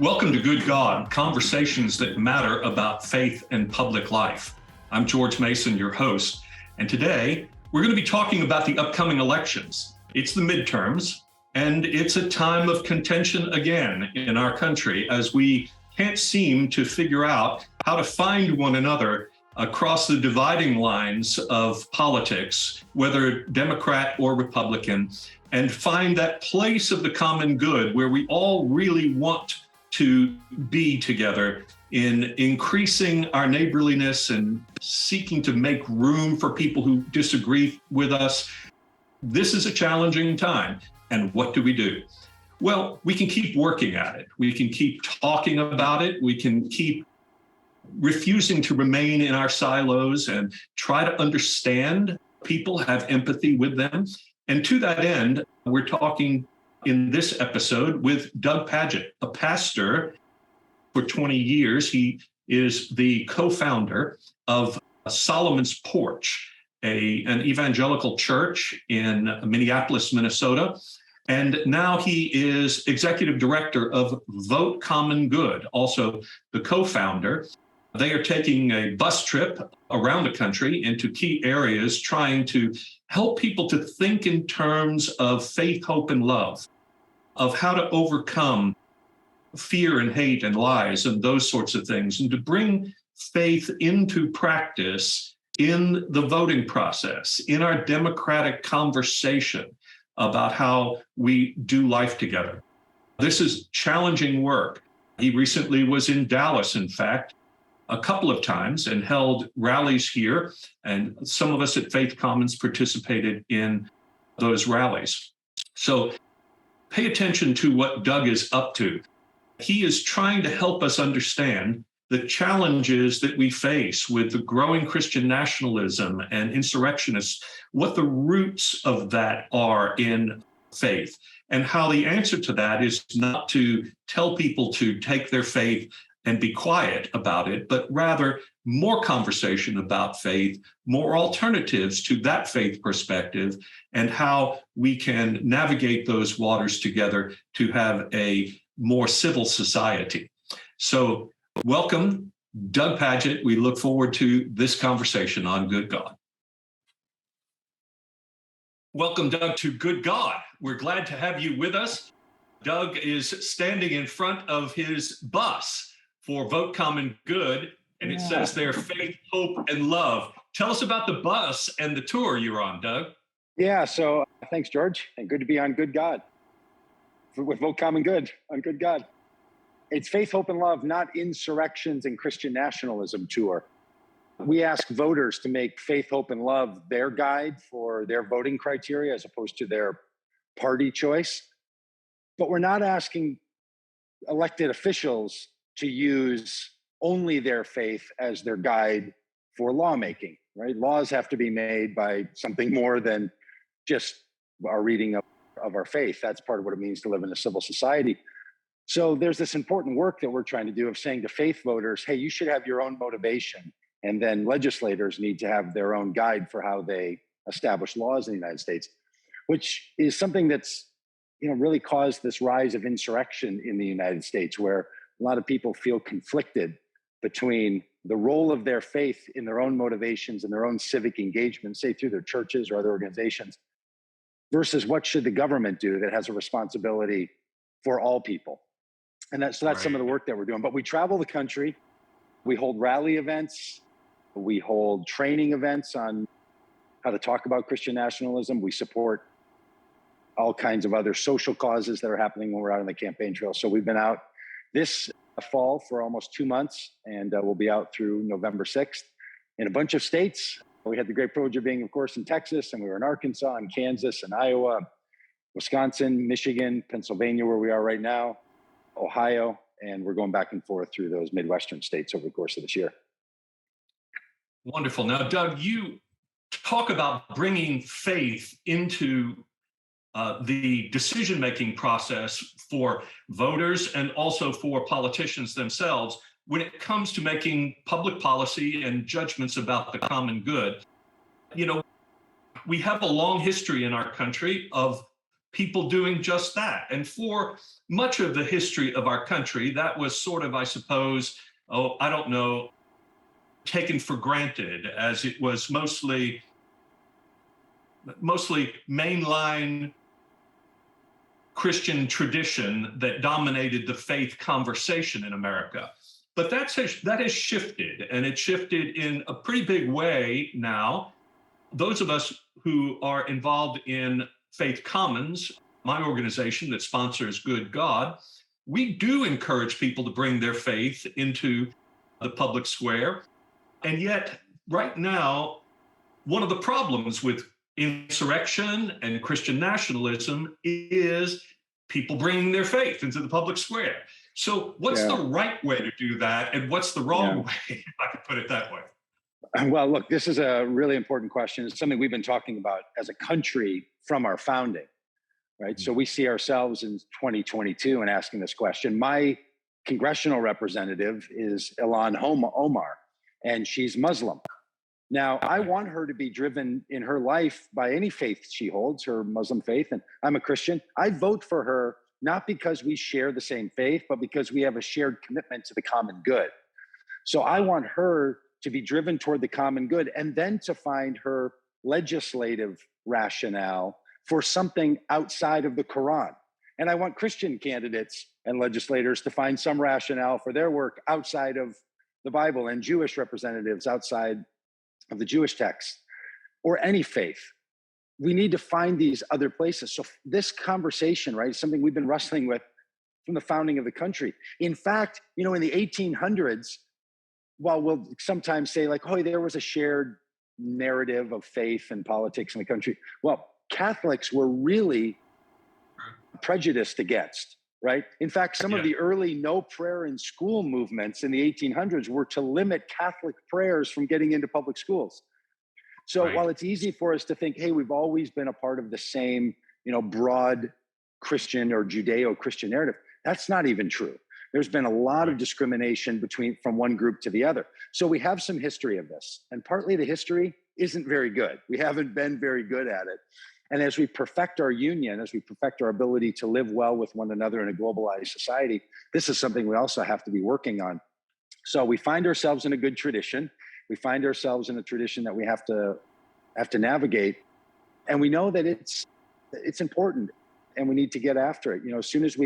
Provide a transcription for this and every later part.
Welcome to Good God, conversations that matter about faith and public life. I'm George Mason, your host, and today we're going to be talking about the upcoming elections. It's the midterms, and it's a time of contention again in our country as we can't seem to figure out how to find one another across the dividing lines of politics, whether Democrat or Republican, and find that place of the common good where we all really want to be together in increasing our neighborliness and seeking to make room for people who disagree with us. This is a challenging time. And what do? Well, we can keep working at it. We can keep talking about it. We can keep refusing to remain in our silos and try to understand people, have empathy with them. And to that end, we're talking in this episode with Doug Pagitt, a pastor for 20 years. He is the co-founder of Solomon's Porch, an evangelical church in Minneapolis, Minnesota. And now he is executive director of Vote Common Good, also the co-founder. They are taking a bus trip around the country into key areas, trying to help people to think in terms of faith, hope, and love, of how to overcome fear and hate and lies and those sorts of things, and to bring faith into practice in the voting process, in our democratic conversation about how we do life together. This is challenging work. He recently was in Dallas, in fact, a couple of times and held rallies here. And some of us at Faith Commons participated in those rallies. So pay attention to what Doug is up to. He is trying to help us understand the challenges that we face with the growing Christian nationalism and insurrectionists, what the roots of that are in faith, and how the answer to that is not to tell people to take their faith and be quiet about it, but rather more conversation about faith, more alternatives to that faith perspective, and how we can navigate those waters together to have a more civil society. So welcome, Doug Pagitt. We look forward to this conversation on Good God. Welcome, Doug, to Good God. We're glad to have you with us. Doug is standing in front of his bus for Vote Common Good, and it says there, faith, hope, and love. Tell us about the bus and the tour you're on, Doug. Yeah, so thanks, George, and good to be on Good God, with Vote Common Good, on Good God. It's faith, hope, and love, not insurrections and Christian nationalism tour. We ask voters to make faith, hope, and love their guide for their voting criteria as opposed to their party choice. But we're not asking elected officials to use only their faith as their guide for lawmaking, right? Laws have to be made by something more than just our reading of our faith. That's part of what it means to live in a civil society. So there's this important work that we're trying to do of saying to faith voters, hey, you should have your own motivation. And then legislators need to have their own guide for how they establish laws in the United States, which is something that's, really caused this rise of insurrection in the United States, where a lot of people feel conflicted between the role of their faith in their own motivations and their own civic engagement, say through their churches or other organizations, versus what should the government do that has a responsibility for all people. And that's right. Some of the work that we're doing. But we travel the country, we hold rally events, we hold training events on how to talk about Christian nationalism. We support all kinds of other social causes that are happening when we're out on the campaign trail. So we've been out this fall for almost 2 months, and we'll be out through November 6th in a bunch of states. We had the great privilege of being, of course, in Texas, and we were in Arkansas and Kansas and Iowa, Wisconsin, Michigan, Pennsylvania, where we are right now, Ohio, and we're going back and forth through those Midwestern states over the course of this year. Wonderful. Now, Doug, you talk about bringing faith into the decision-making process for voters and also for politicians themselves when it comes to making public policy and judgments about the common good. We have a long history in our country of people doing just that. And for much of the history of our country, that was sort of, I suppose, I don't know, taken for granted, as it was mostly mainline Christian tradition that dominated the faith conversation in America. But that has shifted, and it shifted in a pretty big way now. Those of us who are involved in Faith Commons, my organization that sponsors Good God, we do encourage people to bring their faith into the public square. And yet, right now, one of the problems with insurrection and Christian nationalism is people bringing their faith into the public square. So what's the right way to do that? And what's the wrong way, if I could put it that way? Well, look, this is a really important question. It's something we've been talking about as a country from our founding, right? So we see ourselves in 2022 and asking this question. My congressional representative is Ilhan Omar, and she's Muslim. Now, I want her to be driven in her life by any faith she holds, her Muslim faith, and I'm a Christian. I vote for her not because we share the same faith, but because we have a shared commitment to the common good. So I want her to be driven toward the common good and then to find her legislative rationale for something outside of the Quran. And I want Christian candidates and legislators to find some rationale for their work outside of the Bible, and Jewish representatives outside of the Jewish text, or any faith. We need to find these other places. So this conversation, right, is something we've been wrestling with from the founding of the country. In fact, in the 1800s, while we'll sometimes say like, oh, there was a shared narrative of faith and politics in the country. Well, Catholics were really prejudiced against, right? In fact, some of the early no prayer in school movements in the 1800s were to limit Catholic prayers from getting into public schools. So while it's easy for us to think, hey, we've always been a part of the same, broad Christian or Judeo-Christian narrative, that's not even true. There's been a lot of discrimination from one group to the other. So we have some history of this, and partly the history isn't very good. We haven't been very good at it. And as we perfect our union, as we perfect our ability to live well with one another in a globalized society, this is something we also have to be working on. So we find ourselves in a good tradition. We find ourselves in a tradition that we have to navigate. And we know that it's important and we need to get after it. As soon as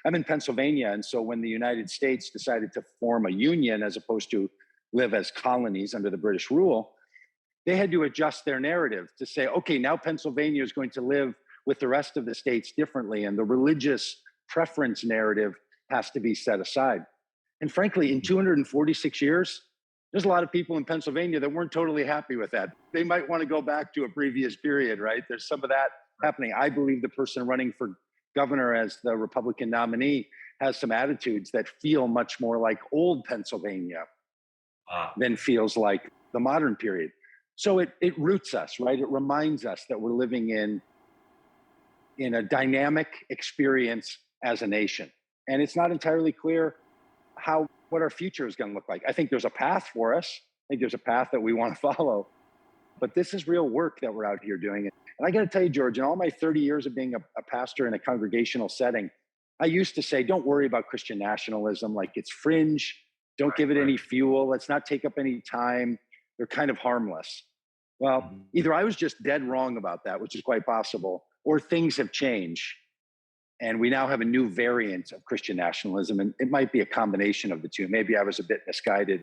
I'm in Pennsylvania. And so when the United States decided to form a union as opposed to live as colonies under the British rule, they had to adjust their narrative to say, okay, now Pennsylvania is going to live with the rest of the states differently. And the religious preference narrative has to be set aside. And frankly, in 246 years, there's a lot of people in Pennsylvania that weren't totally happy with that. They might want to go back to a previous period, right? There's some of that happening. I believe the person running for governor as the Republican nominee has some attitudes that feel much more like old Pennsylvania than feels like the modern period. So it roots us, right? It reminds us that we're living in a dynamic experience as a nation. And it's not entirely clear what our future is going to look like. I think there's a path for us. I think there's a path that we want to follow. But this is real work that we're out here doing. And I got to tell you, George, in all my 30 years of being a pastor in a congregational setting, I used to say, don't worry about Christian nationalism. Like, it's fringe. Don't give it any fuel. Let's not take up any time. They're kind of harmless. Well, either I was just dead wrong about that, which is quite possible, or things have changed. And we now have a new variant of Christian nationalism. And it might be a combination of the two. Maybe I was a bit misguided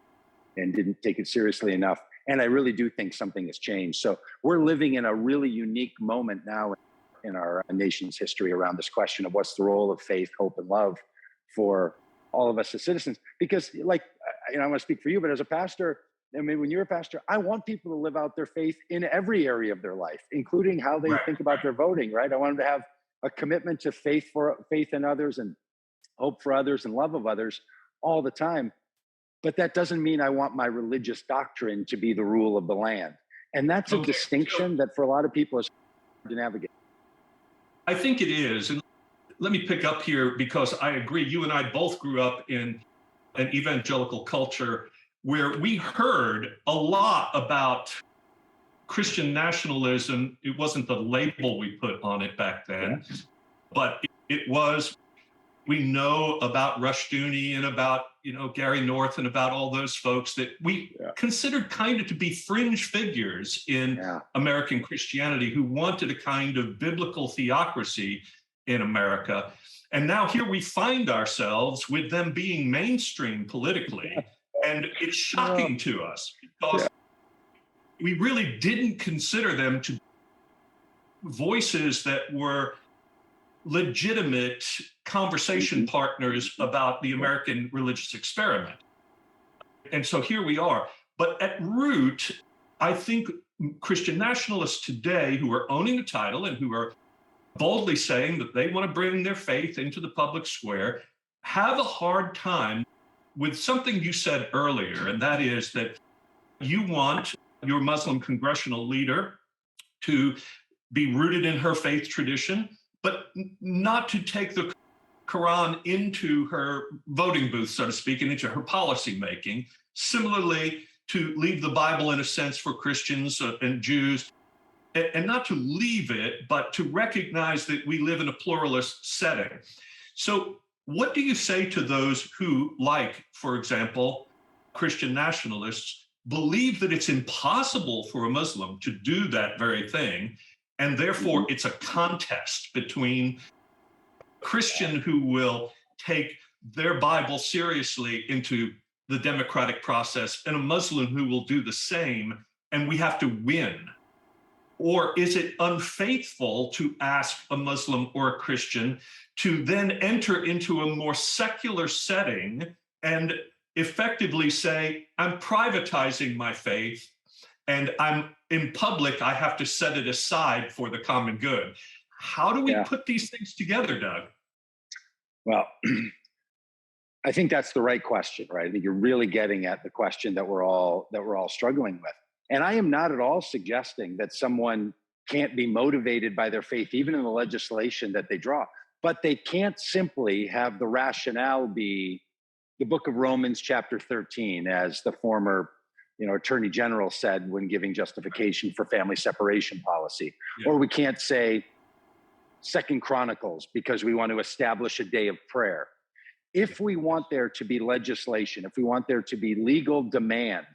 and didn't take it seriously enough. And I really do think something has changed. So we're living in a really unique moment now in our nation's history around this question of what's the role of faith, hope, and love for all of us as citizens. Because I want to speak for you, but as a pastor, when you're a pastor, I want people to live out their faith in every area of their life, including how they think about their voting, right? I want them to have a commitment to faith in others and hope for others and love of others all the time. But that doesn't mean I want my religious doctrine to be the rule of the land. And that's a distinction that for a lot of people is hard to navigate. I think it is. And let me pick up here because I agree. You and I both grew up in an evangelical culture where we heard a lot about Christian nationalism. It wasn't the label we put on it back then. but it was, we know about Rushdoony and about, Gary North and about all those folks that we considered kind of to be fringe figures in American Christianity who wanted a kind of biblical theocracy in America. And now here we find ourselves with them being mainstream politically. And it's shocking to us because we really didn't consider them to be voices that were legitimate conversation partners about the American religious experiment. And so here we are. But at root, I think Christian nationalists today who are owning the title and who are boldly saying that they want to bring their faith into the public square have a hard time with something you said earlier, and that is that you want your Muslim congressional leader to be rooted in her faith tradition, but not to take the Quran into her voting booth, so to speak, and into her policy making. Similarly, to leave the Bible in a sense for Christians and Jews, and not to leave it, but to recognize that we live in a pluralist setting. So what do you say to those who, like, for example, Christian nationalists, believe that it's impossible for a Muslim to do that very thing, and therefore it's a contest between a Christian who will take their Bible seriously into the democratic process and a Muslim who will do the same, and we have to win? Or is it unfaithful to ask a Muslim or a Christian to then enter into a more secular setting and effectively say, I'm privatizing my faith and I'm in public, I have to set it aside for the common good? How do we put these things together, Doug? Well, I think that's the right question, right? I think you're really getting at the question that we're all struggling with. And I am not at all suggesting that someone can't be motivated by their faith, even in the legislation that they draw, but they can't simply have the rationale be the book of Romans chapter 13, as the former attorney general said when giving justification for family separation policy. Or we can't say Second Chronicles because we want to establish a day of prayer. If we want there to be legislation, if we want there to be legal demand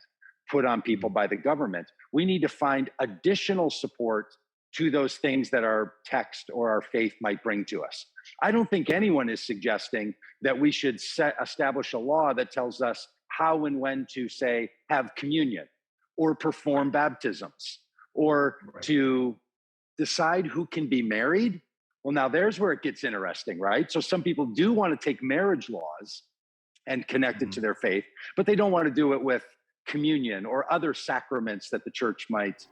put on people by the government, we need to find additional support to those things that our text or our faith might bring to us. I don't think anyone is suggesting that we should establish a law that tells us how and when to, say, have communion or perform baptisms or to decide who can be married. Well, now there's where it gets interesting, right? So some people do want to take marriage laws and connect it to their faith, but they don't want to do it with communion or other sacraments that the church might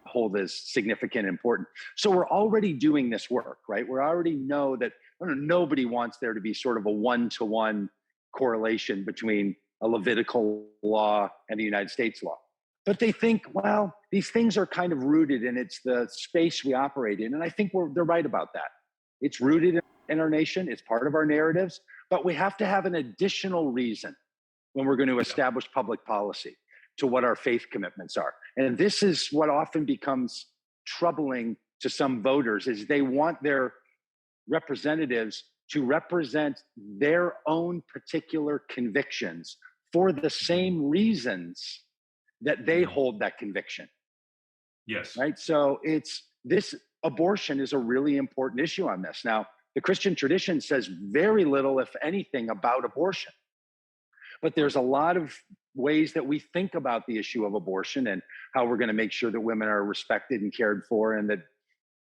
hold as significant and important. So we're already doing this work, right? We already know that nobody wants there to be sort of a one-to-one correlation between a Levitical law and the United States law. But they think, well, these things are kind of rooted and it's the space we operate in. And I think they're right about that. It's rooted in our nation. It's part of our narratives, but we have to have an additional reason when we're going to establish public policy to what our faith commitments are. And this is what often becomes troubling to some voters, is they want their representatives to represent their own particular convictions for the same reasons that they hold that conviction. Yes. Right. So this abortion is a really important issue on this. Now, the Christian tradition says very little, if anything, about abortion. But there's a lot of ways that we think about the issue of abortion and how we're going to make sure that women are respected and cared for, and that,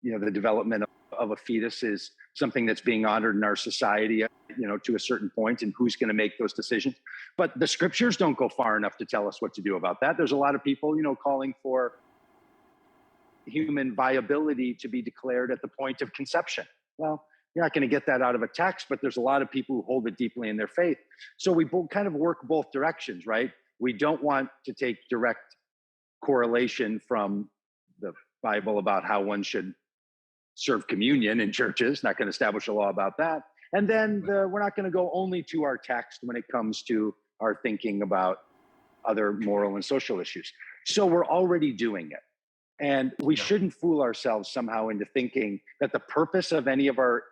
the development of a fetus is something that's being honored in our society, to a certain point, and who's going to make those decisions. But the scriptures don't go far enough to tell us what to do about that. There's a lot of people, calling for human viability to be declared at the point of conception. Well, you're not going to get that out of a text, but there's a lot of people who hold it deeply in their faith. So we kind of work both directions, right? We don't want to take direct correlation from the Bible about how one should serve communion in churches, not going to establish a law about that. And then we're not going to go only to our text when it comes to our thinking about other moral and social issues. So we're already doing it. And we shouldn't fool ourselves somehow into thinking that the purpose of any of our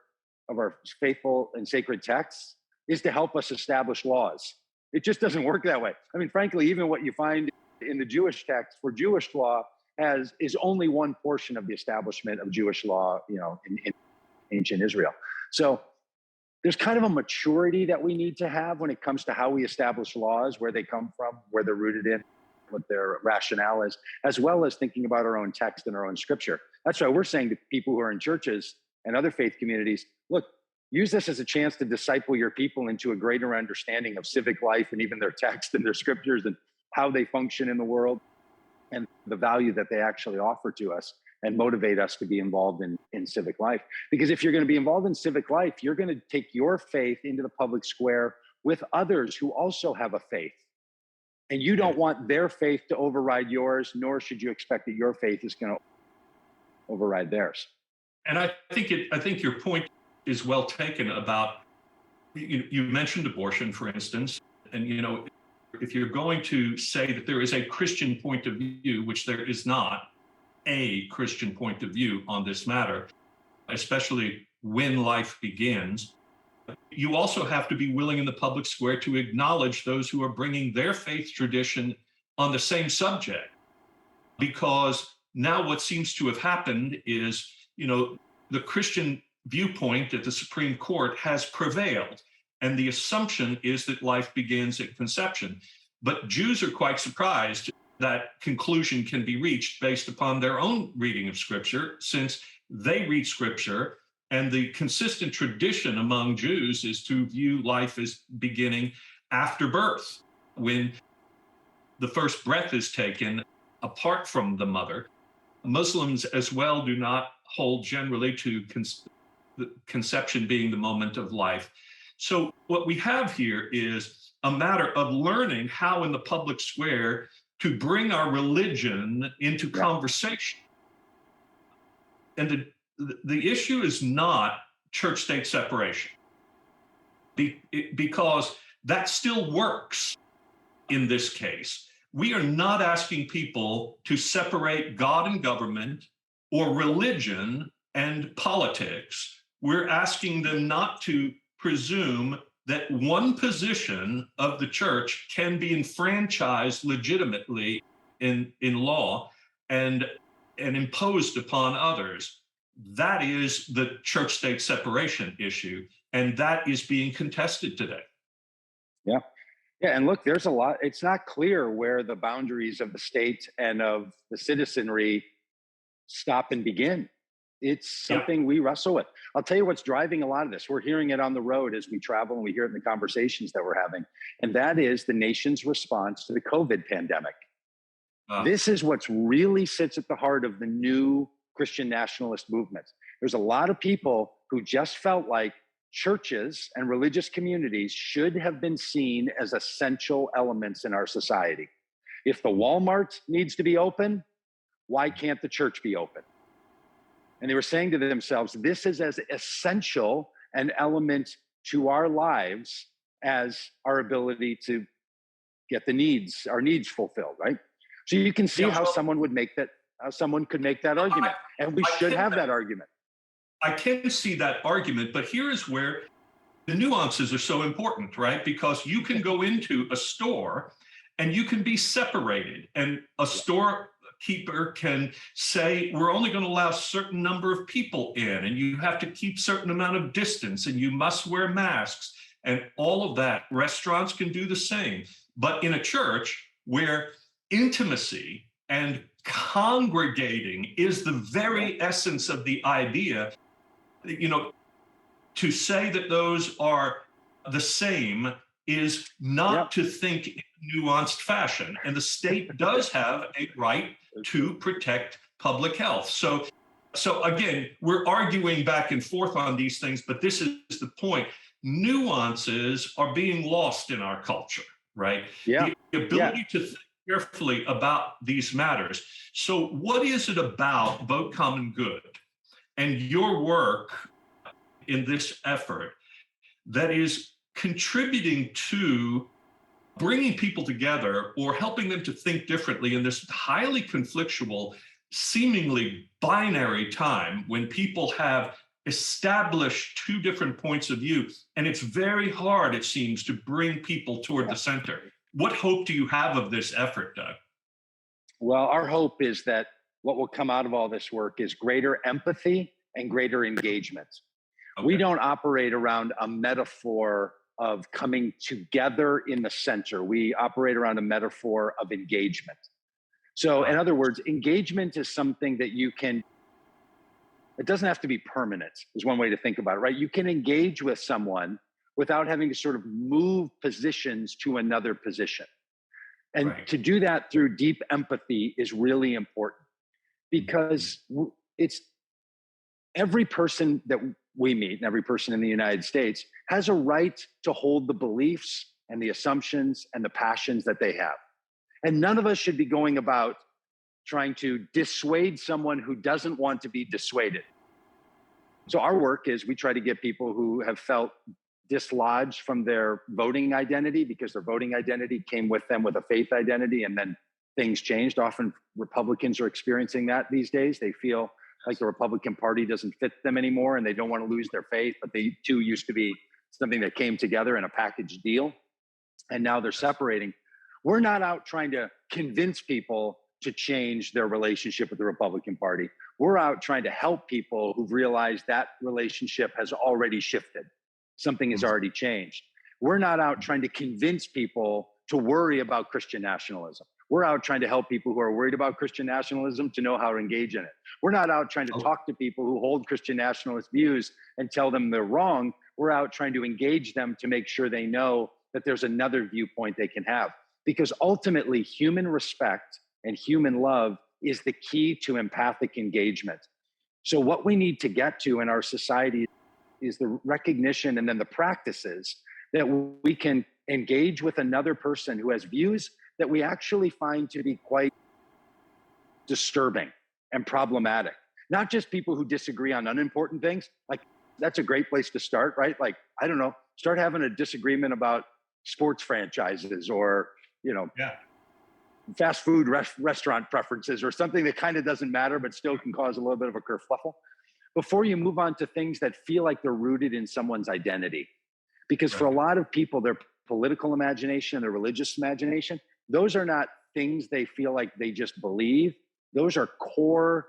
of our faithful and sacred texts is to help us establish laws. It just doesn't work that way. I mean, frankly, even what you find in the Jewish text for Jewish law is only one portion of the establishment of Jewish law, in ancient Israel. So there's kind of a maturity that we need to have when it comes to how we establish laws, where they come from, where they're rooted in, what their rationale is, as well as thinking about our own text and our own scripture. That's why we're saying to people who are in churches and other faith communities, look, use this as a chance to disciple your people into a greater understanding of civic life and even their text and their scriptures and how they function in the world and the value that they actually offer to us and motivate us to be involved in civic life. Because if you're going to be involved in civic life, you're going to take your faith into the public square with others who also have a faith. And you don't want their faith to override yours, nor should you expect that your faith is going to override theirs. And I think your point is well taken about, you mentioned abortion, for instance, and if you're going to say that there is a Christian point of view, which there is not a Christian point of view on this matter, especially when life begins, you also have to be willing in the public square to acknowledge those who are bringing their faith tradition on the same subject. Because now what seems to have happened is, the Christian viewpoint at the Supreme Court has prevailed. And the assumption is that life begins at conception. But Jews are quite surprised that conclusion can be reached based upon their own reading of Scripture, since they read Scripture, and the consistent tradition among Jews is to view life as beginning after birth, when the first breath is taken apart from the mother. Muslims as well do not hold generally to the conception being the moment of life. So what we have here is a matter of learning how in the public square to bring our religion into conversation. And the issue is not church-state separation, because that still works in this case. We are not asking people to separate God and government or religion and politics. We're asking them not to presume that one position of the church can be enfranchised legitimately in law and imposed upon others. That is the church-state separation issue, and that is being contested today. Yeah. Yeah, and look, there's a lot. It's not clear where the boundaries of the state and of the citizenry stop and begin. It's something we wrestle with. I'll tell you what's driving a lot of this. We're hearing it on the road as we travel, and we hear it in the conversations that we're having. And that is the nation's response to the COVID pandemic. This is what's really sits at the heart of the new Christian nationalist movement. There's a lot of people who just felt like churches and religious communities should have been seen as essential elements in our society. If the Walmart needs to be open, why can't the church be open? And they were saying to themselves, this is as essential an element to our lives as our ability to get our needs fulfilled, right? So you can see how someone would make that, how someone could make that argument. And we should have that argument. I can see that argument, but here is where the nuances are so important, right? Because you can go into a store and you can be separated, and a storekeeper can say, we're only going to allow a certain number of people in, and you have to keep a certain amount of distance, and you must wear masks, and all of that. Restaurants can do the same. But in a church where intimacy and congregating is the very essence of the idea, to say that those are the same is not to think in nuanced fashion. And the state does have a right to protect public health. So again, we're arguing back and forth on these things, but this is the point. Nuances are being lost in our culture, right? Yeah. The ability to think carefully about these matters. So what is it about Vote Common Good and your work in this effort that is contributing to bringing people together or helping them to think differently in this highly conflictual, seemingly binary time when people have establish two different points of view. And it's very hard, it seems, to bring people toward the center. What hope do you have of this effort, Doug? Well, our hope is that what will come out of all this work is greater empathy and greater engagement. Okay. We don't operate around a metaphor of coming together in the center. We operate around a metaphor of engagement. So in other words, engagement is something that you can, it doesn't have to be permanent, is one way to think about it, right? You can engage with someone without having to sort of move positions to another position. And to do that through deep empathy is really important, because it's every person that we meet and every person in the United States has a right to hold the beliefs and the assumptions and the passions that they have. And none of us should be going about trying to dissuade someone who doesn't want to be dissuaded. So our work is we try to get people who have felt dislodged from their voting identity because their voting identity came with them with a faith identity, and then things changed. Often Republicans are experiencing that these days. They feel like the Republican Party doesn't fit them anymore and they don't want to lose their faith, but they two used to be something that came together in a package deal, and now they're separating. We're not out trying to convince people to change their relationship with the Republican Party. We're out trying to help people who've realized that relationship has already shifted. Something has already changed. We're not out trying to convince people to worry about Christian nationalism. We're out trying to help people who are worried about Christian nationalism to know how to engage in it. We're not out trying to talk to people who hold Christian nationalist views and tell them they're wrong. We're out trying to engage them to make sure they know that there's another viewpoint they can have. Because ultimately, human respect and human love is the key to empathic engagement. So what we need to get to in our society is the recognition and then the practices that we can engage with another person who has views that we actually find to be quite disturbing and problematic. Not just people who disagree on unimportant things. Like, that's a great place to start, right? Like, I don't know, start having a disagreement about sports franchises or, fast food restaurant preferences or something that kind of doesn't matter, but still can cause a little bit of a kerfluffle, before you move on to things that feel like they're rooted in someone's identity. Because for a lot of people, their political imagination, their religious imagination, those are not things they feel like they just believe. Those are core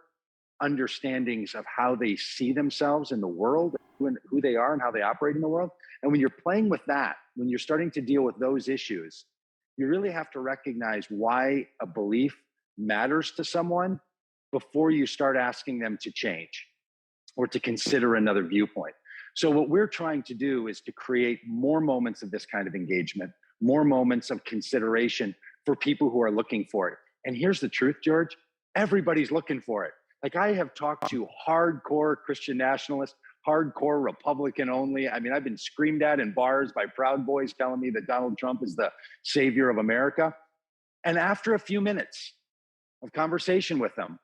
understandings of how they see themselves in the world, who they are and how they operate in the world. And when you're playing with that, when you're starting to deal with those issues, you really have to recognize why a belief matters to someone before you start asking them to change or to consider another viewpoint. So what we're trying to do is to create more moments of this kind of engagement, more moments of consideration for people who are looking for it. And here's the truth, George, everybody's looking for it. Like, I have talked to hardcore Christian nationalists, hardcore Republican only. I mean, I've been screamed at in bars by Proud Boys telling me that Donald Trump is the savior of America. And after a few minutes of conversation with them,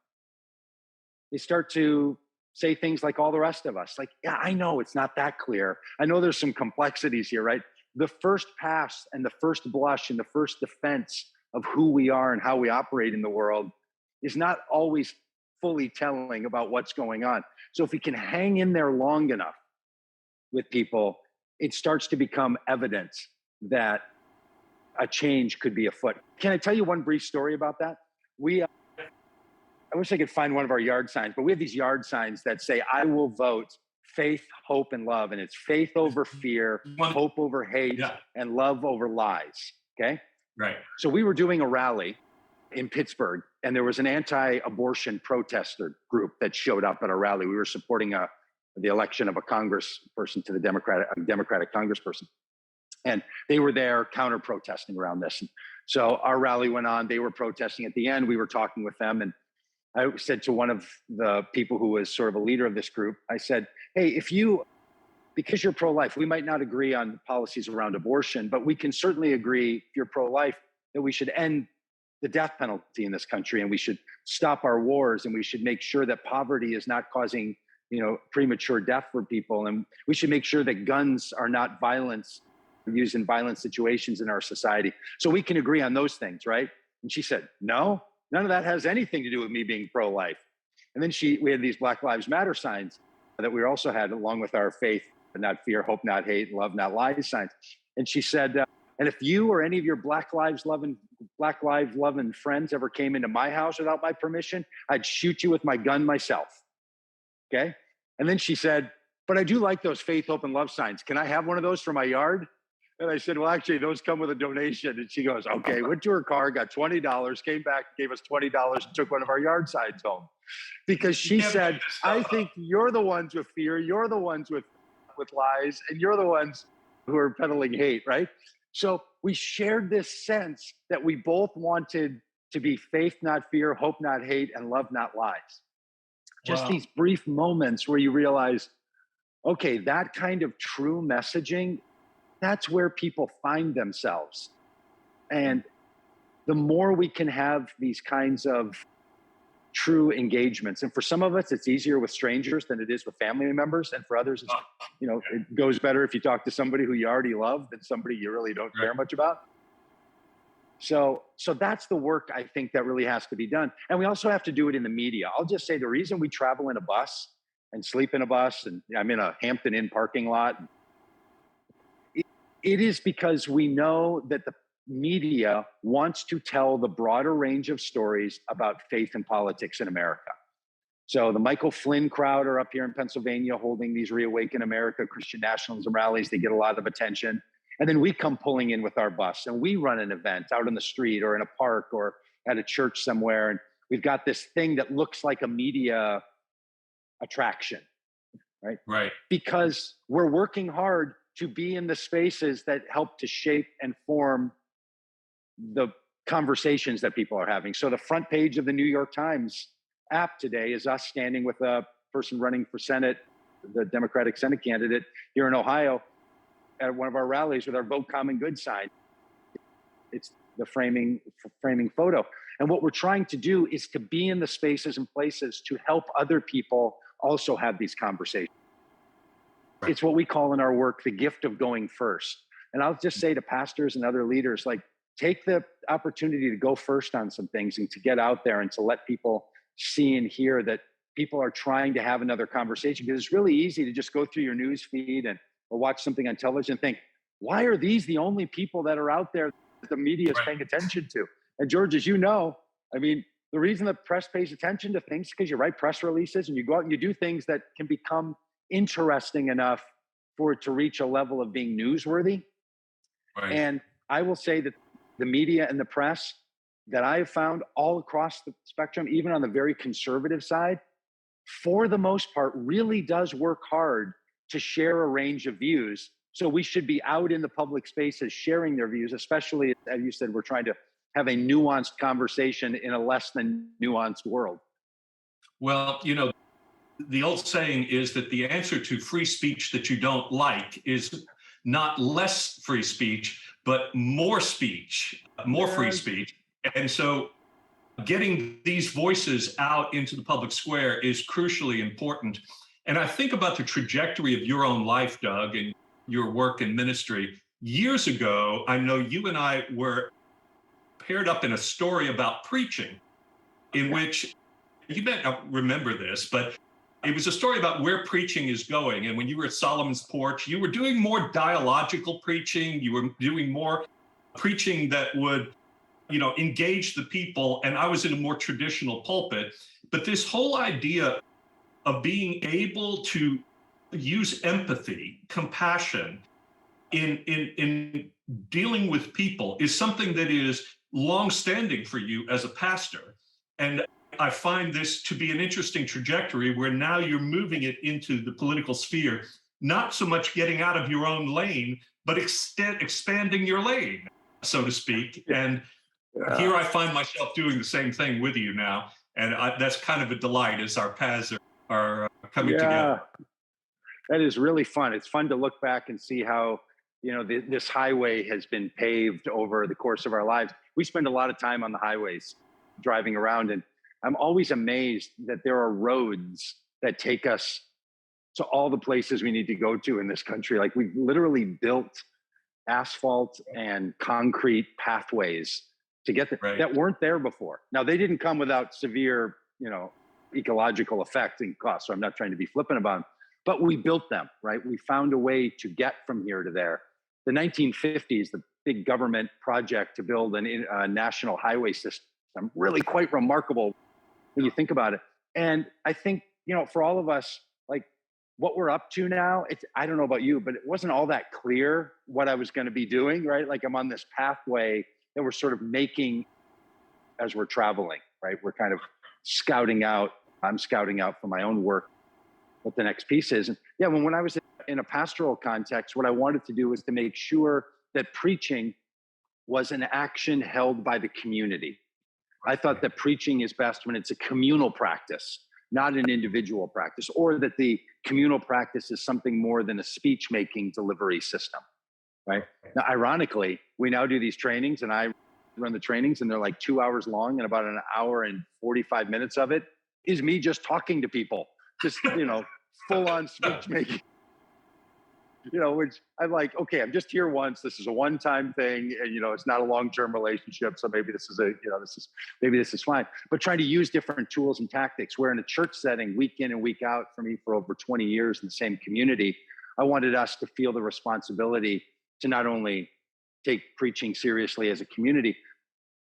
they start to say things like all the rest of us. Like, yeah, I know it's not that clear. I know there's some complexities here, right? The first pass and the first blush and the first defense of who we are and how we operate in the world is not always fully telling about what's going on. So if we can hang in there long enough with people, it starts to become evident that a change could be afoot. Can I tell you one brief story about that? I wish I could find one of our yard signs, but we have these yard signs that say, I will vote faith, hope, and love. And it's faith over fear, hope over hate, and love over lies. Okay? Right. So we were doing a rally in Pittsburgh, and there was an anti-abortion protester group that showed up at our rally. We were supporting the election of a congressperson to the Democratic congressperson. And they were there counter-protesting around this. And so our rally went on. They were protesting. At the end, we were talking with them. And I said to one of the people who was sort of a leader of this group, I said, hey, because you're pro-life, we might not agree on policies around abortion, but we can certainly agree, if you're pro-life, that we should end the death penalty in this country, and we should stop our wars, and we should make sure that poverty is not causing, premature death for people. And we should make sure that guns are not violence used in violent situations in our society. So we can agree on those things, right? And she said, no, none of that has anything to do with me being pro-life. And then we had these Black Lives Matter signs. that we also had along with our faith, not fear, hope, not hate, love, not lies signs. And she said, and if you or any of your Black Lives loving friends ever came into my house without my permission, I'd shoot you with my gun myself. Okay. And then she said, but I do like those faith, hope, and love signs. Can I have one of those for my yard? And I said, well, actually, those come with a donation. And she goes, okay, went to her car, got $20, came back, gave us $20, and took one of our yard signs home. Because she said, I think you're the ones with fear, you're the ones with lies, and you're the ones who are peddling hate, right? So we shared this sense that we both wanted to be faith, not fear, hope, not hate, and love, not lies. Just these brief moments where you realize, okay, that kind of true messaging, that's where people find themselves. And the more we can have these kinds of true engagements, and for some of us, it's easier with strangers than it is with family members. And for others, it's, it goes better if you talk to somebody who you already love than somebody you really don't care much about. So that's the work I think that really has to be done. And we also have to do it in the media. I'll just say the reason we travel in a bus and sleep in a bus, and I'm in a Hampton Inn parking lot, it is because we know that the media wants to tell the broader range of stories about faith and politics in America. So the Michael Flynn crowd are up here in Pennsylvania holding these Reawaken America Christian Nationalism rallies. They get a lot of attention. And then we come pulling in with our bus and we run an event out on the street or in a park or at a church somewhere. And we've got this thing that looks like a media attraction, right? Right. Because we're working hard to be in the spaces that help to shape and form the conversations that people are having. So the front page of the New York Times app today is us standing with a person running for Senate, the Democratic Senate candidate here in Ohio, at one of our rallies with our Vote Common Good sign. It's the framing photo. And what we're trying to do is to be in the spaces and places to help other people also have these conversations. Right. It's what we call in our work the gift of going first. And I'll just say to pastors and other leaders, like, take the opportunity to go first on some things and to get out there and to let people see and hear that people are trying to have another conversation. Because it's really easy to just go through your news feed or watch something on television and think, why are these the only people that are out there that the media is paying attention to? And George, as you know, I mean, the reason the press pays attention to things is because you write press releases and you go out and you do things that can become interesting enough for it to reach a level of being newsworthy. Right. And I will say that the media and the press that I have found all across the spectrum, even on the very conservative side, for the most part, really does work hard to share a range of views. So we should be out in the public spaces sharing their views, especially, as you said, we're trying to have a nuanced conversation in a less than nuanced world. Well, the old saying is that the answer to free speech that you don't like is not less free speech, but more speech, more free speech. And so getting these voices out into the public square is crucially important. And I think about the trajectory of your own life, Doug, and your work in ministry. Years ago, I know you and I were paired up in a story about preaching, in which you may not remember this, but it was a story about where preaching is going. And when you were at Solomon's Porch, you were doing more dialogical preaching. You were doing more preaching that would, engage the people. And I was in a more traditional pulpit. But this whole idea of being able to use empathy, compassion in dealing with people is something that is longstanding for you as a pastor. And I find this to be an interesting trajectory where now you're moving it into the political sphere, not so much getting out of your own lane, but expanding your lane, so to speak. And here I find myself doing the same thing with you now. And that's kind of a delight as our paths are coming together. That is really fun. It's fun to look back and see how, this highway has been paved over the course of our lives. We spend a lot of time on the highways driving around, and I'm always amazed that there are roads that take us to all the places we need to go to in this country. Like, we've literally built asphalt and concrete pathways to get there that weren't there before. Now, they didn't come without severe, ecological effect and cost. So I'm not trying to be flippant about them. but we built them, right? We found a way to get from here to there. The 1950s, the big government project to build a national highway system, really quite remarkable when you think about it. And I think, for all of us, like what we're up to now, I don't know about you, but it wasn't all that clear what I was going to be doing, right? Like I'm on this pathway that we're sort of making as we're traveling, right? We're kind of scouting out. I'm scouting out for my own work what the next piece is. And yeah, when I was in a pastoral context, what I wanted to do was to make sure that preaching was an action held by the community. I thought that preaching is best when it's a communal practice, not an individual practice, or that the communal practice is something more than a speech-making delivery system, right? Now, ironically, we now do these trainings, and I run the trainings, and they're like 2 hours long, and about an hour and 45 minutes of it is me just talking to people, just, full-on speech-making. Which I'm like, okay, I'm just here once. This is a one-time thing, and it's not a long-term relationship. So maybe this is fine. But trying to use different tools and tactics. Where in a church setting, week in and week out, for me for over 20 years in the same community, I wanted us to feel the responsibility to not only take preaching seriously as a community,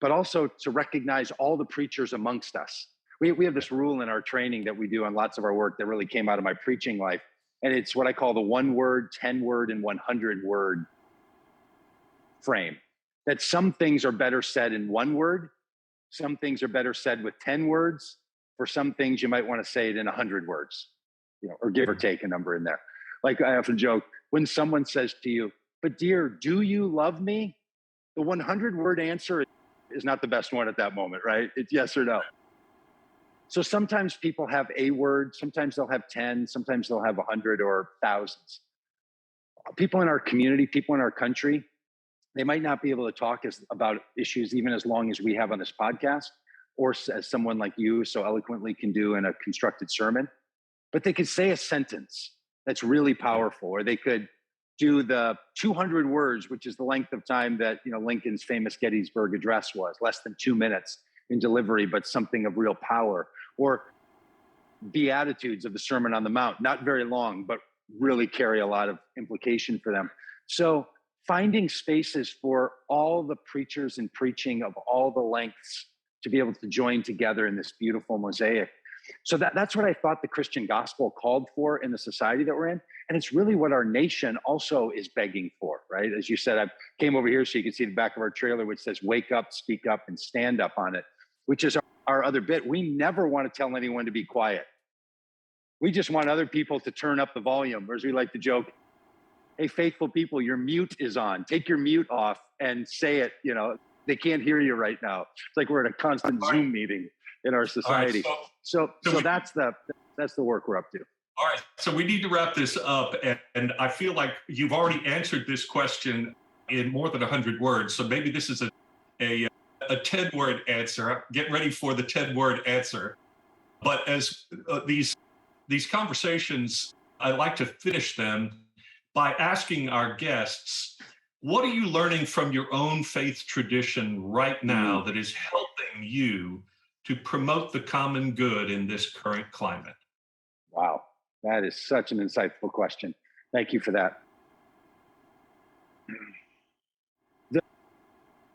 but also to recognize all the preachers amongst us. We have this rule in our training that we do on lots of our work that really came out of my preaching life. And it's what I call the 1 word, 10 word, and 100 word frame. That some things are better said in 1 word. Some things are better said with 10 words. For some things, you might want to say it in 100 words, or give or take a number in there. Like I often joke, when someone says to you, "But dear, do you love me?" The 100 word answer is not the best one at that moment, right? It's yes or no. So sometimes people have a word, sometimes they'll have 10, sometimes they'll have 100 or thousands. People in our community, people in our country, they might not be able to talk about issues even as long as we have on this podcast, or as someone like you so eloquently can do in a constructed sermon, but they could say a sentence that's really powerful, or they could do the 200 words, which is the length of time that Lincoln's famous Gettysburg Address was, less than 2 minutes in delivery, but something of real power. Or Beatitudes of the Sermon on the Mount, not very long, but really carry a lot of implication for them. So finding spaces for all the preachers and preaching of all the lengths to be able to join together in this beautiful mosaic. So that's what I thought the Christian gospel called for in the society that we're in. And it's really what our nation also is begging for, right? As you said, I came over here so you can see the back of our trailer, which says, "Wake up, speak up, and stand up" on it, which is our other bit. We never want to tell anyone to be quiet. We just want other people to turn up the volume, or as we like to joke, "Hey, faithful people, your mute is on. Take your mute off and say it. They can't hear you right now." It's like we're in a constant Zoom meeting in our society. Right, so that's the work we're up to. All right, so we need to wrap this up, and I feel like you've already answered this question in more than 100 words. So maybe this is a 10-word answer. Get ready for the 10-word answer. But as these conversations, I like to finish them by asking our guests, what are you learning from your own faith tradition right now that is helping you to promote the common good in this current climate? Wow, that is such an insightful question. Thank you for that.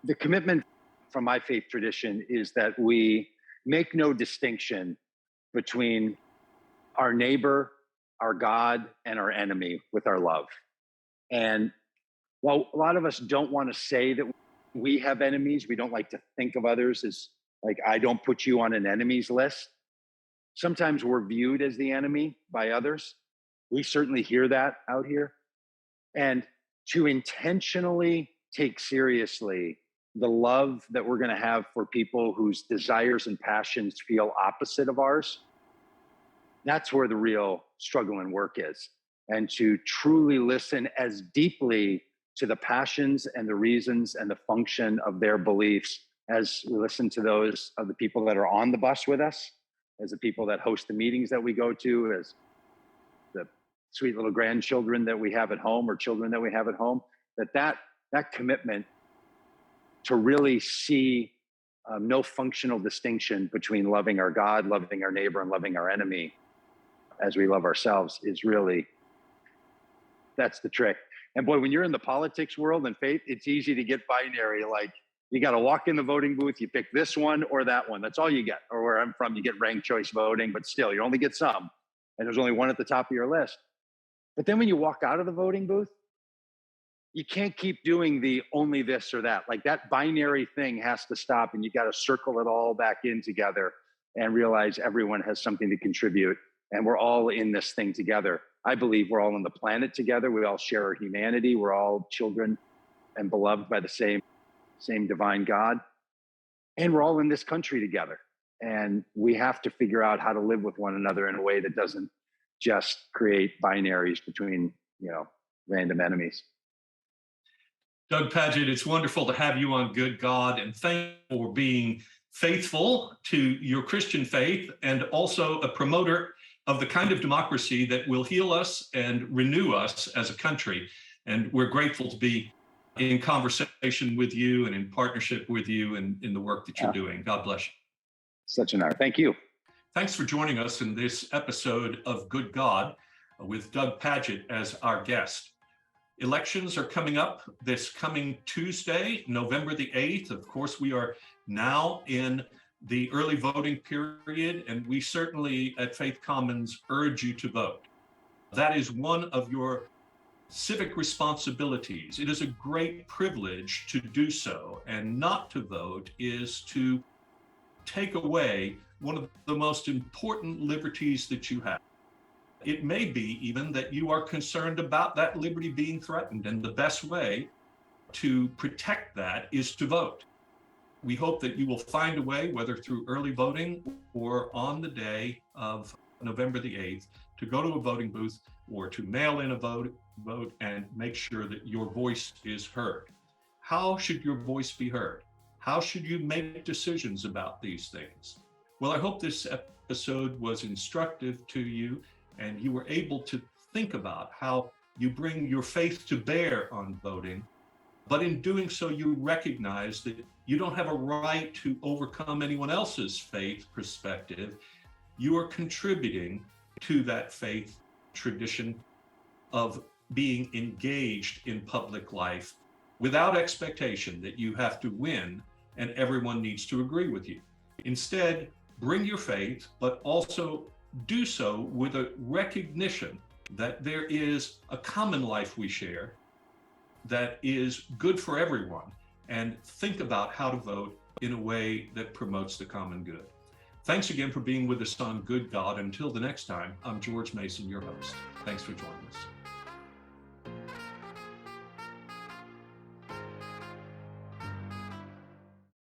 The commitment from my faith tradition is that we make no distinction between our neighbor, our God, and our enemy with our love. And while a lot of us don't want to say that we have enemies, we don't like to think of others as like, "I don't put you on an enemies list." Sometimes we're viewed as the enemy by others. We certainly hear that out here. And to intentionally take seriously the love that we're going to have for people whose desires and passions feel opposite of ours, that's where the real struggle and work is. And to truly listen as deeply to the passions and the reasons and the function of their beliefs as we listen to those of the people that are on the bus with us, as the people that host the meetings that we go to, as the sweet little grandchildren that we have at home, or children that we have at home, that commitment to really see no functional distinction between loving our God, loving our neighbor, and loving our enemy as we love ourselves is really, that's the trick. And boy, when you're in the politics world and faith, it's easy to get binary. Like you got to walk in the voting booth, you pick this one or that one. That's all you get. Or where I'm from, you get ranked choice voting, but still, you only get some. And there's only one at the top of your list. But then when you walk out of the voting booth, you can't keep doing the only this or that. Like that binary thing has to stop, and you got to circle it all back in together and realize everyone has something to contribute. And we're all in this thing together. I believe we're all on the planet together. We all share our humanity. We're all children and beloved by the same divine God. And we're all in this country together. And we have to figure out how to live with one another in a way that doesn't just create binaries between, random enemies. Doug Pagitt, it's wonderful to have you on Good God, and thank you for being faithful to your Christian faith and also a promoter of the kind of democracy that will heal us and renew us as a country. And we're grateful to be in conversation with you and in partnership with you and in the work that you're doing. God bless you. Such an honor. Thank you. Thanks for joining us in this episode of Good God with Doug Pagitt as our guest. Elections are coming up this coming Tuesday, November the 8th. Of course, we are now in the early voting period, and we certainly at Faith Commons urge you to vote. That is one of your civic responsibilities. It is a great privilege to do so, and not to vote is to take away one of the most important liberties that you have. It may be even that you are concerned about that liberty being threatened, and the best way to protect that is to vote. We hope that you will find a way, whether through early voting or on the day of November the 8th, to go to a voting booth or to mail in a vote and make sure that your voice is heard. How should your voice be heard? How should you make decisions about these things? Well, I hope this episode was instructive to you and you were able to think about how you bring your faith to bear on voting. But in doing so, you recognize that you don't have a right to overcome anyone else's faith perspective. You are contributing to that faith tradition of being engaged in public life without expectation that you have to win and everyone needs to agree with you. Instead, bring your faith, but also do so with a recognition that there is a common life we share that is good for everyone, and think about how to vote in a way that promotes the common good. Thanks again for being with us on Good God. Until the next time, I'm George Mason, your host. Thanks for joining us.